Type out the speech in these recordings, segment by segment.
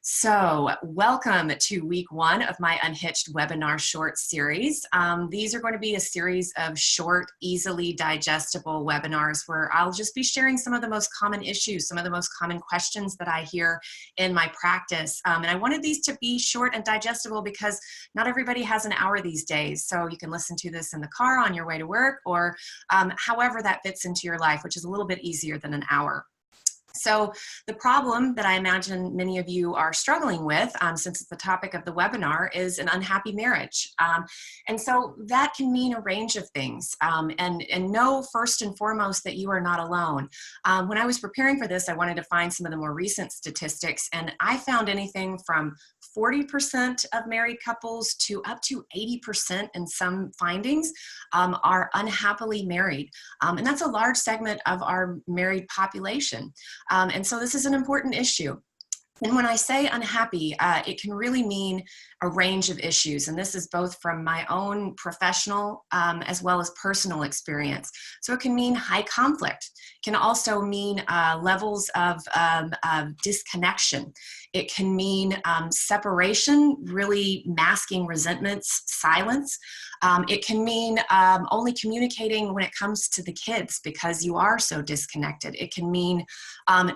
So, welcome to week one of my Unhitched webinar short series. These are going to be a series of short, easily digestible webinars where I'll just be sharing some of the most common issues, some of the most common questions that I hear in my practice. And I wanted these to be short and digestible because not everybody has an hour these days. So you can listen to this in the car on your way to work or however that fits into your life, which is a little bit easier than an hour. So the problem that I imagine many of you are struggling with, since it's the topic of the webinar, is an unhappy marriage. And so that can mean a range of things. And know first and foremost that you are not alone. When I was preparing for this, I wanted to find some of the more recent statistics, and I found anything from 40% of married couples to up to 80% in some findings are unhappily married. And that's a large segment of our married population. And so this is an important issue. And when I say unhappy, it can really mean a range of issues. And this is both from my own professional as well as personal experience. So it can mean high conflict. It can also mean levels of disconnection. It can mean separation, really masking resentments, silence. It can mean only communicating when it comes to the kids because you are so disconnected. It can mean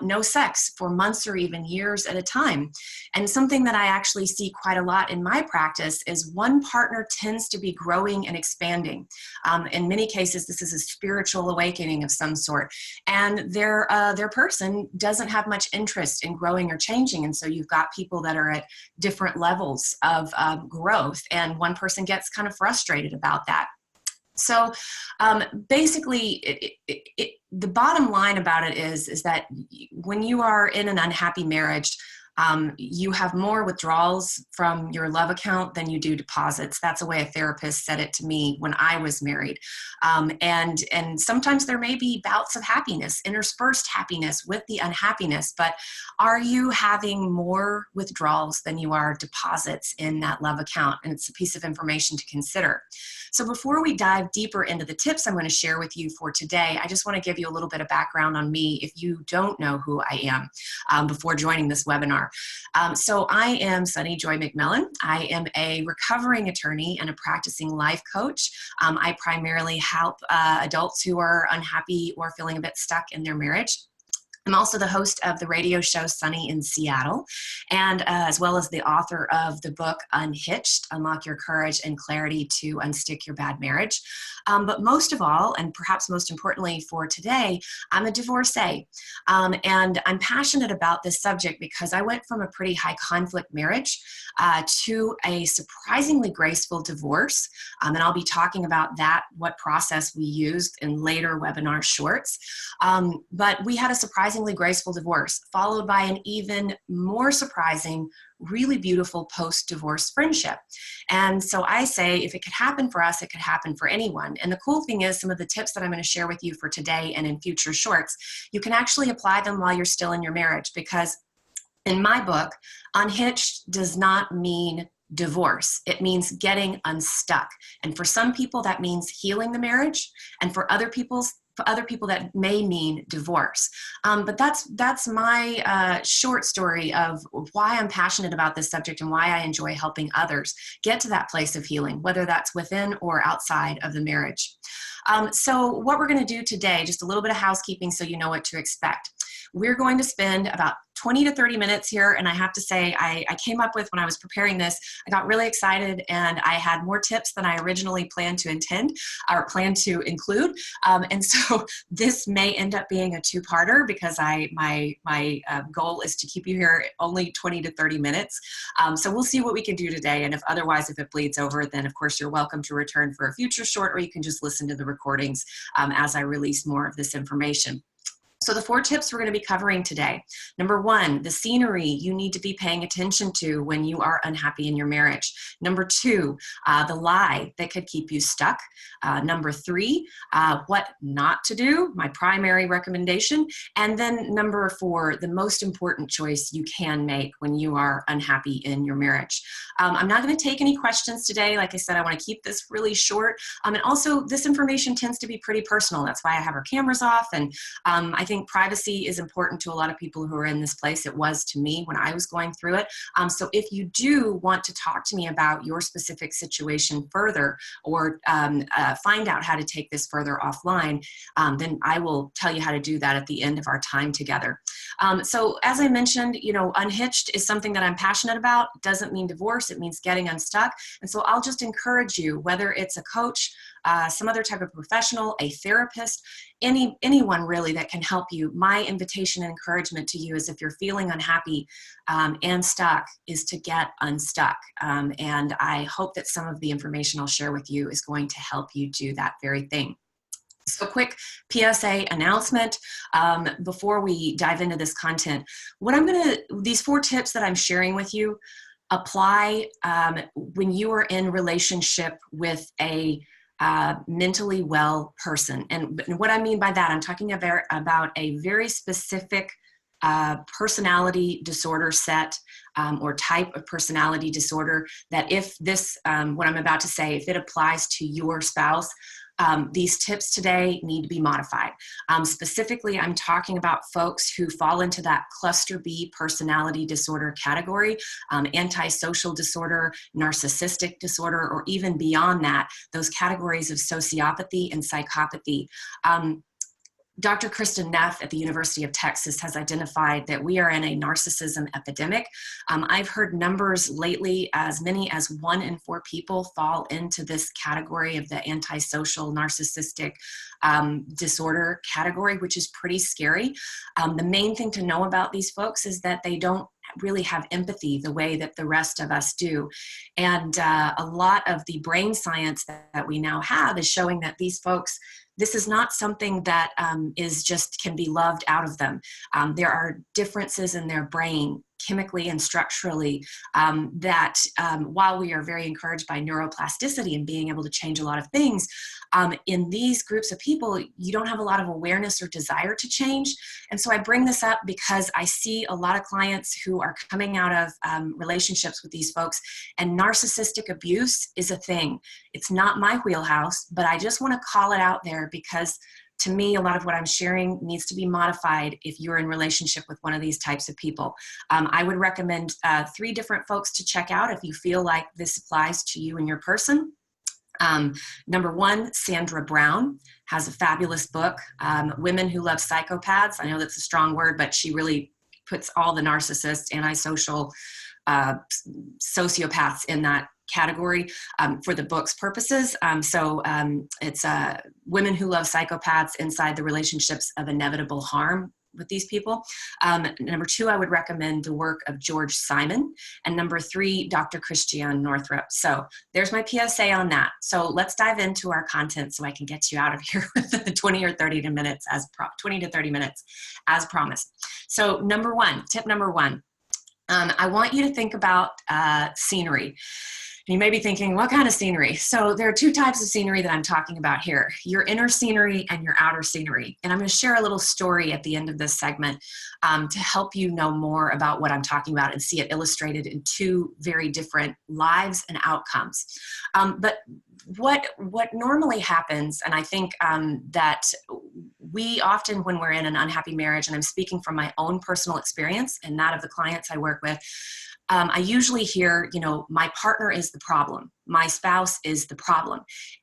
no sex for months or even years at a time. And something that I actually see quite a lot in my practice is one partner tends to be growing and expanding. In many cases, this is a spiritual awakening of some sort. And their person doesn't have much interest in growing or changing. And so you've got people that are at different levels of growth, and one person gets kind of frustrated about that. So basically, the bottom line about it is that when you are in an unhappy marriage, you have more withdrawals from your love account than you do deposits. That's the way a therapist said it to me when I was married. And sometimes there may be bouts of happiness, interspersed happiness with the unhappiness, but are you having more withdrawals than you are deposits in that love account? And it's a piece of information to consider. So before we dive deeper into the tips I'm going to share with you for today, I just want to give you a little bit of background on me if you don't know who I am before joining this webinar. So I am Sunny Joy McMillan. I am a recovering attorney and a practicing life coach. I primarily help adults who are unhappy or feeling a bit stuck in their marriage. I'm also the host of the radio show Sunny in Seattle, and as well as the author of the book Unhitched, Unlock Your Courage and Clarity to Unstick Your Bad Marriage. But most of all, and perhaps most importantly for today, I'm a divorcee. And I'm passionate about this subject because I went from a pretty high conflict marriage to a surprisingly graceful divorce. And I'll be talking about that, what process we used in later webinar shorts. But we had a surprisingly graceful divorce, followed by an even more surprising, really beautiful post-divorce friendship. And so I say, if it could happen for us, it could happen for anyone. And the cool thing is, some of the tips that I'm going to share with you for today and in future shorts, you can actually apply them while you're still in your marriage, because in my book, Unhitched does not mean divorce. It means getting unstuck. And for some people, that means healing the marriage. And for other people that may mean divorce. But that's my short story of why I'm passionate about this subject and why I enjoy helping others get to that place of healing, whether that's within or outside of the marriage. So what we're going to do today, just a little bit of housekeeping so you know what to expect. We're going to spend about 20 to 30 minutes here, and I have to say, I came up with, when I was preparing this, I got really excited, and I had more tips than I originally planned to include. And so this may end up being a two-parter because my goal is to keep you here only 20 to 30 minutes. So we'll see what we can do today, and if it bleeds over, then of course you're welcome to return for a future short, or you can just listen to the recordings as I release more of this information. So the 4 tips we're going to be covering today. Number 1, the scenery you need to be paying attention to when you are unhappy in your marriage. Number 2, the lie that could keep you stuck. Number 3, what not to do, my primary recommendation. And then number 4, the most important choice you can make when you are unhappy in your marriage. I'm not going to take any questions today. Like I said, I want to keep this really short. And also, this information tends to be pretty personal. That's why I have our cameras off. And I think think privacy is important to a lot of people who are in this place. It was to me when I was going through it. So if you do want to talk to me about your specific situation further, or find out how to take this further offline, then I will tell you how to do that at the end of our time together. So as I mentioned, Unhitched is something that I'm passionate about. It doesn't mean divorce, it means getting unstuck. And so I'll just encourage you, whether it's a coach, some other type of professional, a therapist, anyone really that can help you. My invitation and encouragement to you is, if you're feeling unhappy and stuck, is to get unstuck. And I hope that some of the information I'll share with you is going to help you do that very thing. So quick PSA announcement before we dive into this content. These 4 tips that I'm sharing with you apply when you are in relationship with a mentally well person. And what I mean by that, I'm talking about a very specific personality disorder set or type of personality disorder, that if this, what I'm about to say, if it applies to your spouse, these tips today need to be modified. Specifically, I'm talking about folks who fall into that cluster B personality disorder category, antisocial disorder, narcissistic disorder, or even beyond that, those categories of sociopathy and psychopathy. Dr. Kristen Neff at the University of Texas has identified that we are in a narcissism epidemic. I've heard numbers lately, as many as 1 in 4 people fall into this category of the antisocial narcissistic disorder category, which is pretty scary. The main thing to know about these folks is that they don't really have empathy the way that the rest of us do. And a lot of the brain science that we now have is showing that these folks, this is not something that can be loved out of them. There are differences in their brain, chemically and structurally, that while we are very encouraged by neuroplasticity and being able to change a lot of things, in these groups of people, you don't have a lot of awareness or desire to change. And so I bring this up because I see a lot of clients who are coming out of relationships with these folks, and narcissistic abuse is a thing. It's not my wheelhouse, but I just want to call it out there because to me, a lot of what I'm sharing needs to be modified if you're in relationship with one of these types of people. I would recommend 3 different folks to check out if you feel like this applies to you and your person. Number 1, Sandra Brown has a fabulous book, Women Who Love Psychopaths. I know that's a strong word, but she really puts all the narcissists, antisocial, sociopaths in that category for the book's purposes. It's Women Who Love Psychopaths Inside the Relationships of Inevitable Harm with these people. Number 2, I would recommend the work of George Simon. And number 3, Dr. Christiane Northrup. So there's my PSA on that. So let's dive into our content so I can get you out of here within the 20 to 30 minutes as promised. So tip number one, I want you to think about scenery. You may be thinking, what kind of scenery? So there are 2 types of scenery that I'm talking about here, your inner scenery and your outer scenery. And I'm going to share a little story at the end of this segment to help you know more about what I'm talking about and see it illustrated in 2 very different lives and outcomes. But what normally happens, and I think that we often, when we're in an unhappy marriage, and I'm speaking from my own personal experience and that of the clients I work with, I usually hear, my partner is the problem. My spouse is the problem.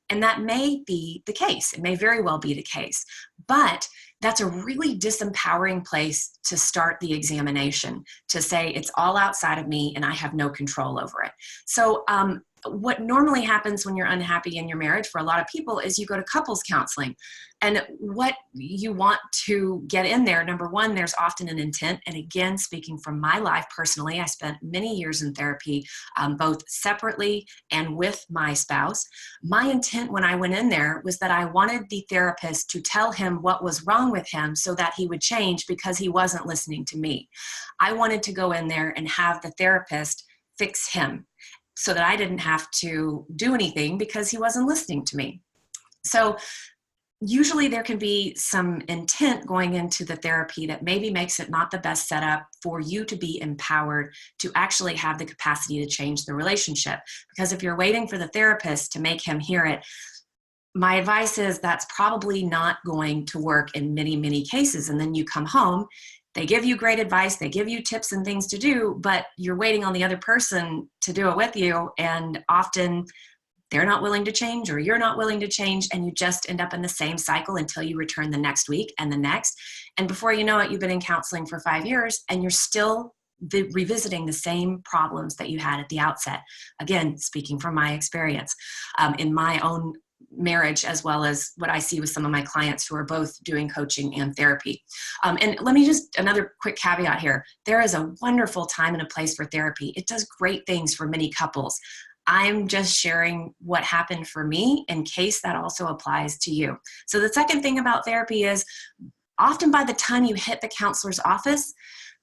And that may be the case. It may very well be the case. But that's a really disempowering place to start the examination, to say it's all outside of me and I have no control over it. So what normally happens when you're unhappy in your marriage for a lot of people is you go to couples counseling. And what you want to get in there, number 1, there's often an intent. And again, speaking from my life personally, I spent many years in therapy, both separately and with my spouse. My intent when I went in there was that I wanted the therapist to tell him what was wrong with him so that he would change, because he wasn't listening to me. I wanted to go in there and have the therapist fix him, so that I didn't have to do anything because he wasn't listening to me. So usually there can be some intent going into the therapy that maybe makes it not the best setup for you to be empowered to actually have the capacity to change the relationship. Because if you're waiting for the therapist to make him hear it, my advice is that's probably not going to work in many, many cases. And then you come home, they give you great advice, they give you tips and things to do, but you're waiting on the other person to do it with you. And often they're not willing to change, or you're not willing to change, and you just end up in the same cycle until you return the next week and the next. And before you know it, you've been in counseling for 5 years and you're still revisiting the same problems that you had at the outset. Again, speaking from my experience in my own marriage, as well as what I see with some of my clients who are both doing coaching and therapy. And let me just, another quick caveat here. There is a wonderful time and a place for therapy. It does great things for many couples. I'm just sharing what happened for me in case that also applies to you. So the second thing about therapy is often by the time you hit the counselor's office,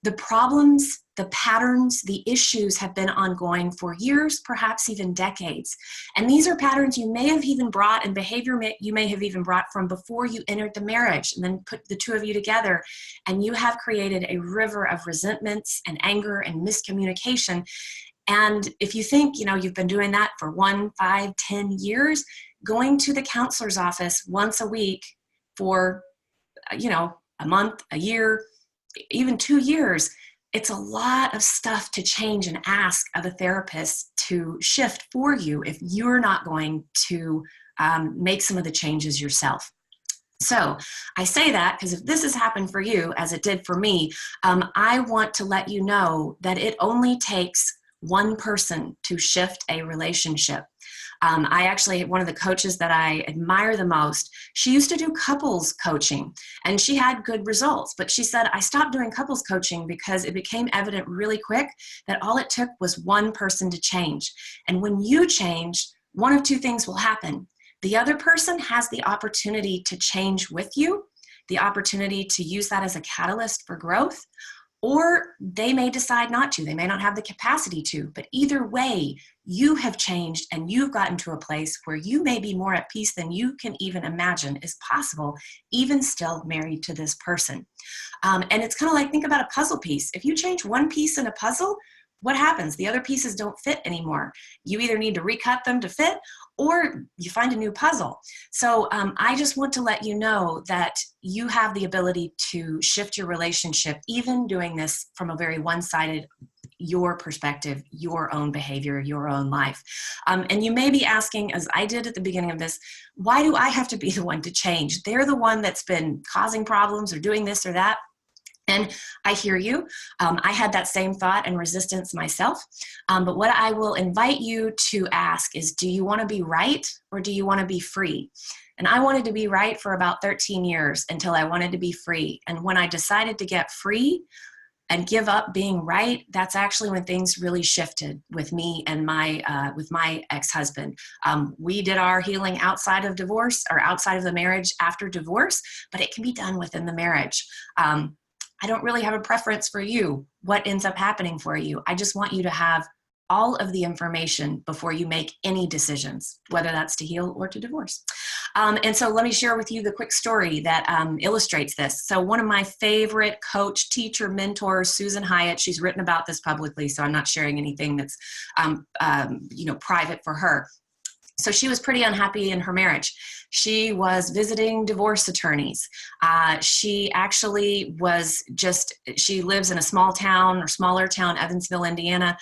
the problems, the patterns, the issues have been ongoing for years, perhaps even decades. And these are patterns you may have even brought, and behavior you may have even brought from before you entered the marriage, and then put the two of you together, and you have created a river of resentments and anger and miscommunication. And if you think, you've been doing that for 1, 5, 10 years, going to the counselor's office once a week for, a month, a year, even 2 years, it's a lot of stuff to change and ask of a therapist to shift for you if you're not going to make some of the changes yourself. So I say that because if this has happened for you, as it did for me, I want to let you know that it only takes one person to shift a relationship. One of the coaches that I admire the most, she used to do couples coaching and she had good results, but she said, I stopped doing couples coaching because it became evident really quick that all it took was one person to change. And when you change, one of two things will happen. The other person has the opportunity to change with you, the opportunity to use that as a catalyst for growth, or they may decide not to. They may not have the capacity to, but either way, you have changed and you've gotten to a place where you may be more at peace than you can even imagine is possible, even still married to this person. And it's kind of like, think about a puzzle piece. If you change one piece in a puzzle, what happens? The other pieces don't fit anymore. You either need to recut them to fit, or you find a new puzzle. So I just want to let you know that you have the ability to shift your relationship, even doing this from a very one-sided, your perspective, your own behavior, your own life. And you may be asking, as I did at the beginning of this, why do I have to be the one to change? They're the one that's been causing problems or doing this or that. And I hear you. I had that same thought and resistance myself. But what I will invite you to ask is, do you want to be right or do you want to be free? And I wanted to be right for about 13 years until I wanted to be free. And when I decided to get free and give up being right, that's actually when things really shifted with me and with my ex-husband. We did our healing outside of divorce, or outside of the marriage after divorce, but it can be done within the marriage. I don't really have a preference for you, what ends up happening for you. I just want you to have all of the information before you make any decisions, whether that's to heal or to divorce. And so let me share with you the quick story that illustrates this. So one of my favorite coach, teacher, mentors, Susan Hyatt, she's written about this publicly, so I'm not sharing anything that's private for her. So she was pretty unhappy in her marriage. She was visiting divorce attorneys. She actually she lives in a small town or smaller town, Evansville, Indiana.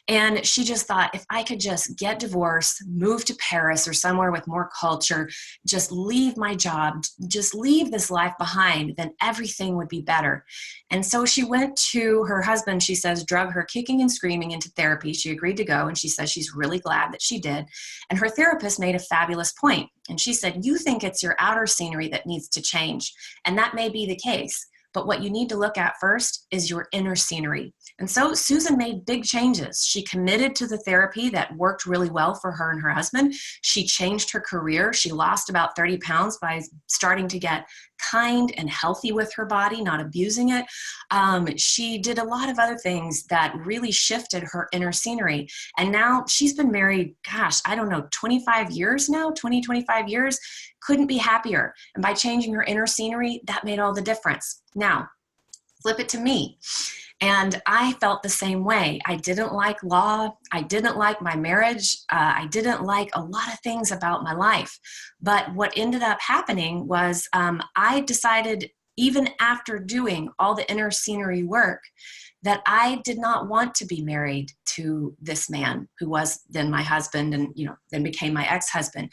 And she just thought, if I could just get divorced, move to Paris or somewhere with more culture, just leave my job, just leave this life behind, then everything would be better. And so she went to her husband, she says, drug her kicking and screaming into therapy. She agreed to go, and she says she's really glad that she did. And her therapist made a fabulous point. And she said, you think it's your outer scenery that needs to change. And that may be the case. But what you need to look at first is your inner scenery. And so Susan made big changes. She committed to the therapy that worked really well for her and her husband. She changed her career. She lost about 30 pounds by starting to get kind and healthy with her body, not abusing it. She did a lot of other things that really shifted her inner scenery. And now she's been married, 25 years now, 25 years, couldn't be happier. And by changing her inner scenery, that made all the difference. Now, flip it to me. And I felt the same way. I didn't like law. I didn't like my marriage. I didn't like a lot of things about my life. But what ended up happening was I decided, even after doing all the inner scenery work, that I did not want to be married to this man who was then my husband and, then became my ex-husband.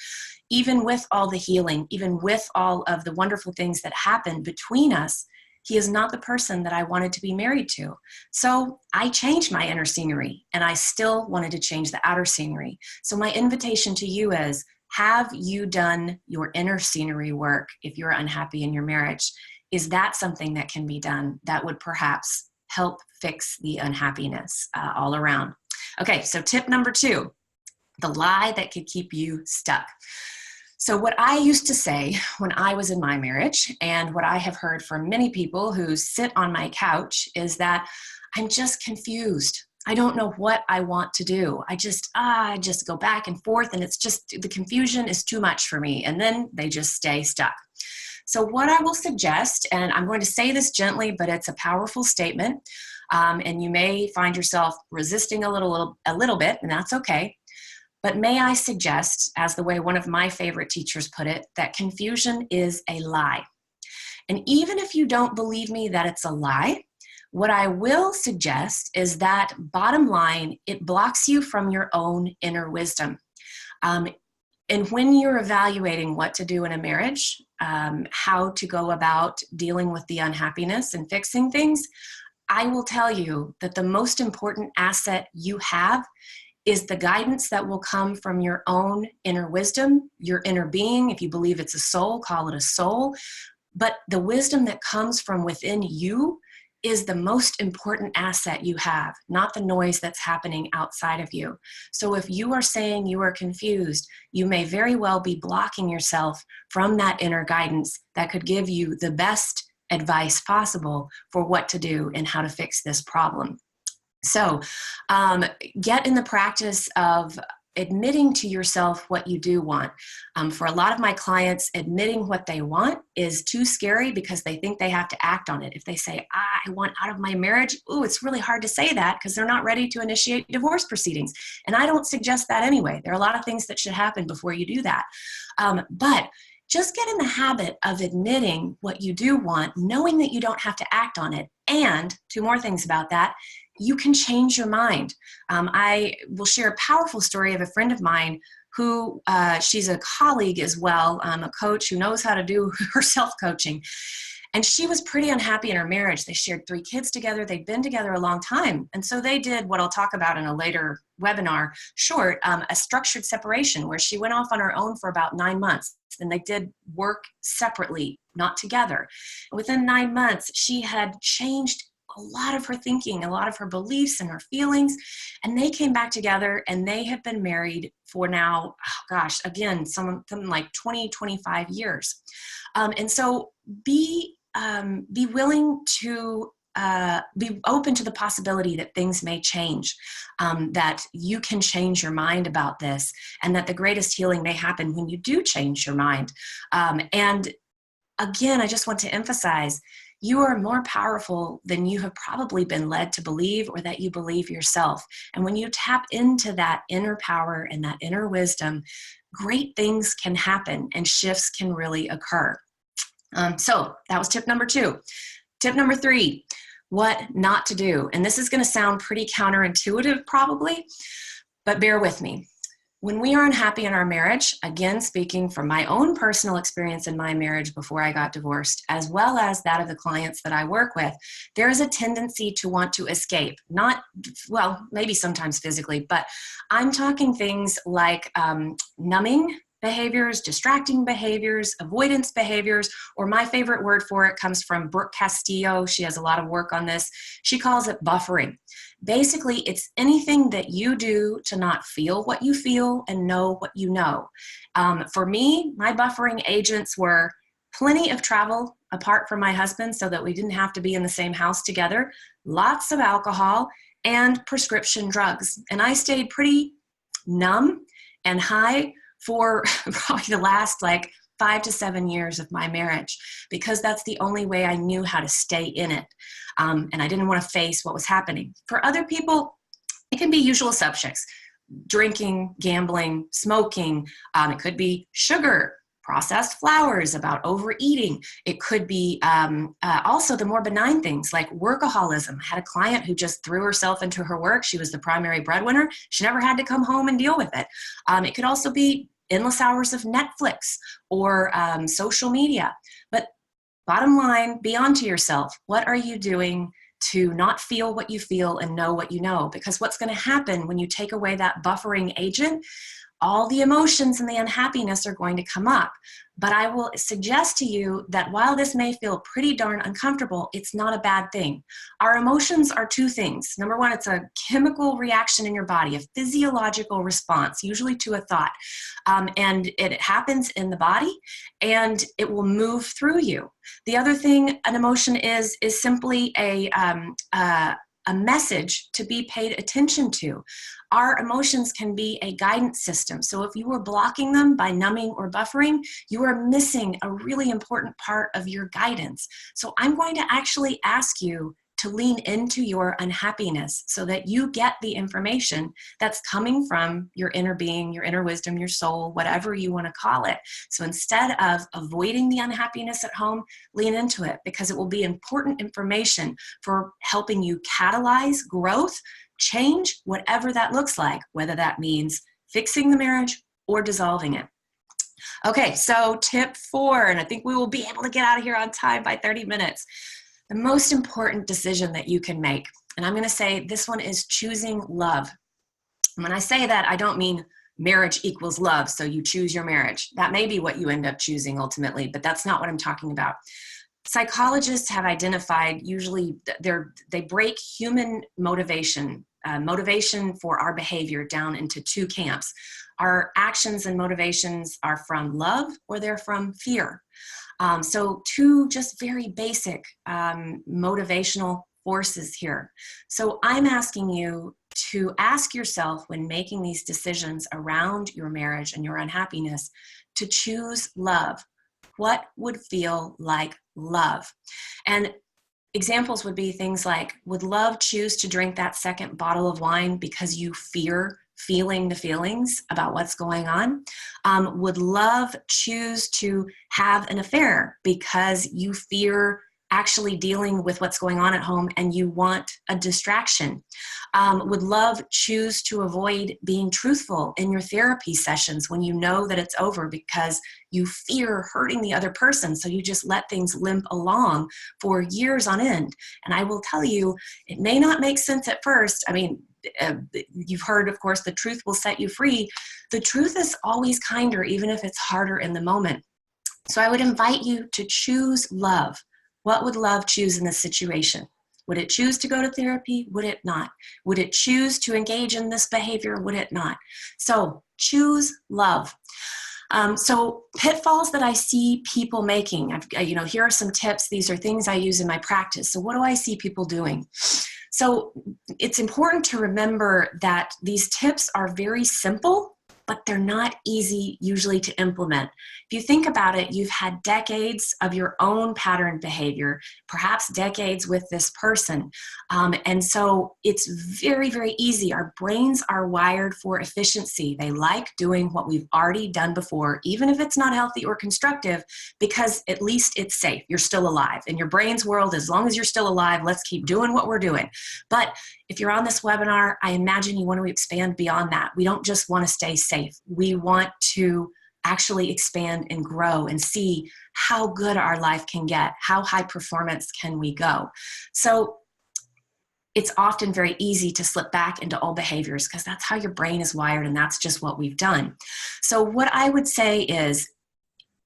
Even with all the healing, even with all of the wonderful things that happened between us, he is not the person that I wanted to be married to. So I changed my inner scenery, and I still wanted to change the outer scenery. So my invitation to you is, have you done your inner scenery work if you're unhappy in your marriage? Is that something that can be done that would perhaps help fix the unhappiness all around? Okay, so tip number 2, the lie that could keep you stuck. So what I used to say when I was in my marriage, and what I have heard from many people who sit on my couch, is that I'm just confused. I don't know what I want to do. I just go back and forth, and it's just, the confusion is too much for me. And then they just stay stuck. So what I will suggest, and I'm going to say this gently, but it's a powerful statement, and you may find yourself resisting a little bit, and that's okay. But may I suggest, as the way one of my favorite teachers put it, that confusion is a lie. And even if you don't believe me that it's a lie, what I will suggest is that, bottom line, it blocks you from your own inner wisdom. And when you're evaluating what to do in a marriage, how to go about dealing with the unhappiness and fixing things, I will tell you that the most important asset you have is the guidance that will come from your own inner wisdom, your inner being. If you believe it's a soul, call it a soul. But the wisdom that comes from within you is the most important asset you have, not the noise that's happening outside of you. So if you are saying you are confused, you may very well be blocking yourself from that inner guidance that could give you the best advice possible for what to do and how to fix this problem. So get in the practice of admitting to yourself what you do want. For a lot of my clients, admitting what they want is too scary because they think they have to act on it. If they say, I want out of my marriage, it's really hard to say that because they're not ready to initiate divorce proceedings. And I don't suggest that anyway. There are a lot of things that should happen before you do that. But just get in the habit of admitting what you do want, knowing that you don't have to act on it. And 2 more things about that. You can change your mind. I will share a powerful story of a friend of mine who, she's a colleague as well, a coach who knows how to do her self-coaching. And she was pretty unhappy in her marriage. They shared 3 kids together. They'd been together a long time. And so they did what I'll talk about in a later webinar, a structured separation, where she went off on her own for about 9 months. And they did work separately, not together. Within 9 months, she had changed a lot of her thinking, a lot of her beliefs and her feelings, and they came back together, and they have been married for now, again, something like 20, 25 years. And so be willing to be open to the possibility that things may change, that you can change your mind about this, and that the greatest healing may happen when you do change your mind. And again, I just want to emphasize, you are more powerful than you have probably been led to believe, or that you believe yourself. And when you tap into that inner power and that inner wisdom, great things can happen and shifts can really occur. So that was tip number 2. Tip number 3, what not to do. And this is going to sound pretty counterintuitive probably, but bear with me. When we are unhappy in our marriage, again, speaking from my own personal experience in my marriage before I got divorced, as well as that of the clients that I work with, there is a tendency to want to escape. Maybe sometimes physically, but I'm talking things like numbing behaviors, distracting behaviors, avoidance behaviors, or my favorite word for it comes from Brooke Castillo. She has a lot of work on this. She calls it buffering. Basically, it's anything that you do to not feel what you feel and know what you know. For me, my buffering agents were plenty of travel apart from my husband so that we didn't have to be in the same house together, lots of alcohol, and prescription drugs. And I stayed pretty numb and high for probably the last 5 to 7 years of my marriage, because that's the only way I knew how to stay in it. And I didn't want to face what was happening. For other people, it can be usual subjects: drinking, gambling, smoking. It could be sugar, processed flours, about overeating. It could be also the more benign things like workaholism. I had a client who just threw herself into her work. She was the primary breadwinner. She never had to come home and deal with it. It could also be endless hours of Netflix or social media. But bottom line, be onto yourself. What are you doing to not feel what you feel and know what you know? Because what's going to happen when you take away that buffering agent, all the emotions and the unhappiness are going to come up. But I will suggest to you that while this may feel pretty darn uncomfortable, it's not a bad thing. Our emotions are two things. Number one, it's a chemical reaction in your body, a physiological response, usually to a thought. And it happens in the body, and it will move through you. The other thing an emotion is simply a message to be paid attention to. Our emotions can be a guidance system. So if you are blocking them by numbing or buffering, you are missing a really important part of your guidance. So I'm going to actually ask you to lean into your unhappiness so that you get the information that's coming from your inner being, your inner wisdom, your soul, whatever you want to call it. So instead of avoiding the unhappiness at home, lean into it, because it will be important information for helping you catalyze growth, change, whatever that looks like, whether that means fixing the marriage or dissolving it. Okay, so tip 4, and I think we will be able to get out of here on time by 30 minutes. The most important decision that you can make, and I'm going to say this one, is choosing love. And when I say that, I don't mean marriage equals love, so you choose your marriage. That may be what you end up choosing ultimately, but that's not what I'm talking about. Psychologists have identified, usually they break human motivation for our behavior down into 2 camps. Our actions and motivations are from love or they're from fear. So 2 just very basic motivational forces here. So I'm asking you to ask yourself, when making these decisions around your marriage and your unhappiness, to choose love. What would feel like love? And examples would be things like, would love choose to drink that second bottle of wine because you fear feeling the feelings about what's going on? Would love choose to have an affair because you fear actually dealing with what's going on at home and you want a distraction? Would love choose to avoid being truthful in your therapy sessions when you know that it's over because you fear hurting the other person, so you just let things limp along for years on end? And I will tell you, it may not make sense at first. I mean, you've heard, of course, the truth will set you free. The truth is always kinder, even if it's harder in the moment. So I would invite you to choose love. What would love choose in this situation? Would it choose to go to therapy? Would it not? Would it choose to engage in this behavior? Would it not? So choose love. So pitfalls that I see people making, here are some tips. These are things I use in my practice. So what do I see people doing? So it's important to remember that these tips are very simple, but they're not easy usually to implement. If you think about it, you've had decades of your own pattern behavior, perhaps decades with this person. And so it's very, very easy. Our brains are wired for efficiency. They like doing what we've already done before, even if it's not healthy or constructive, because at least it's safe. You're still alive. In your brain's world, as long as you're still alive, let's keep doing what we're doing. But if you're on this webinar, I imagine you want to expand beyond that. We don't just want to stay safe. We want to actually expand and grow and see how good our life can get, how high performance can we go. So it's often very easy to slip back into old behaviors because that's how your brain is wired and that's just what we've done. So what I would say is,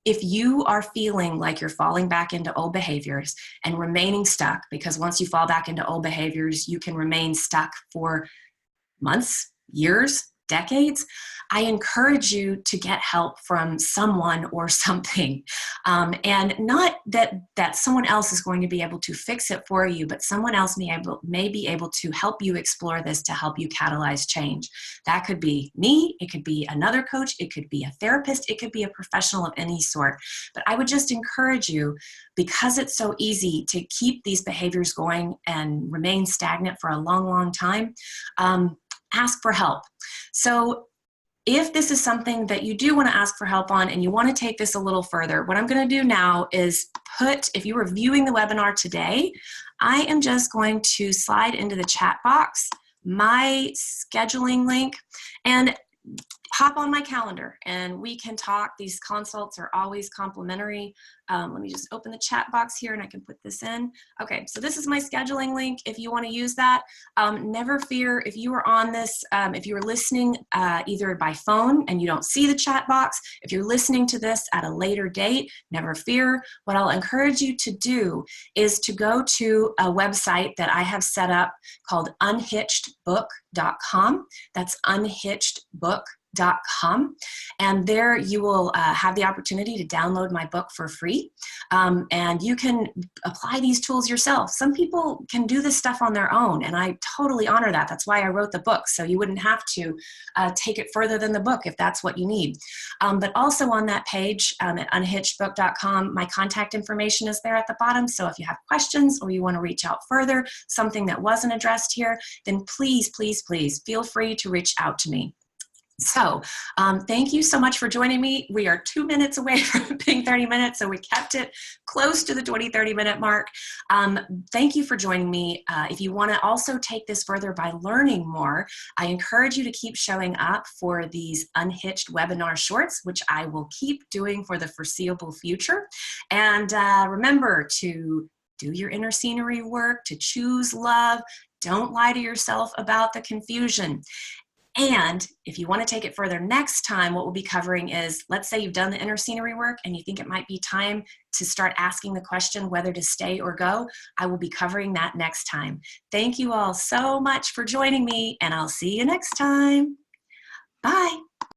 if you are feeling like you're falling back into old behaviors and remaining stuck, because once you fall back into old behaviors, you can remain stuck for months, years, decades, I encourage you to get help from someone or something. And not that someone else is going to be able to fix it for you, but someone else may be able to help you explore this to help you catalyze change. That could be me, it could be another coach, it could be a therapist, it could be a professional of any sort. But I would just encourage you, because it's so easy to keep these behaviors going and remain stagnant for a long, long time, ask for help. So if this is something that you do want to ask for help on and you want to take this a little further, what I'm going to do now is if you were viewing the webinar today, I am just going to slide into the chat box my scheduling link and hop on my calendar and we can talk. These consults are always complimentary. Let me just open the chat box here and I can put this in. Okay, so this is my scheduling link if you want to use that. Never fear if you are on this, if you are listening either by phone and you don't see the chat box, if you're listening to this at a later date, never fear. What I'll encourage you to do is to go to a website that I have set up called unhitchedbook.com. That's unhitchedbook.com. And there you will have the opportunity to download my book for free. And you can apply these tools yourself. Some people can do this stuff on their own, and I totally honor that. That's why I wrote the book, so you wouldn't have to take it further than the book if that's what you need. But also on that page at unhitchedbook.com, my contact information is there at the bottom. So if you have questions or you want to reach out further, something that wasn't addressed here, then please, please, please feel free to reach out to me. So thank you so much for joining me. We are 2 minutes away from being 30 minutes, so we kept it close to the 20-30 minute mark. Thank you for joining me. If you want to also take this further by learning more, I encourage you to keep showing up for these Unhitched webinar shorts, which I will keep doing for the foreseeable future. And remember to do your inner scenery work, to choose love. Don't lie to yourself about the confusion. And if you want to take it further next time, what we'll be covering is, let's say you've done the inner scenery work and you think it might be time to start asking the question whether to stay or go. I will be covering that next time. Thank you all so much for joining me, and I'll see you next time. Bye.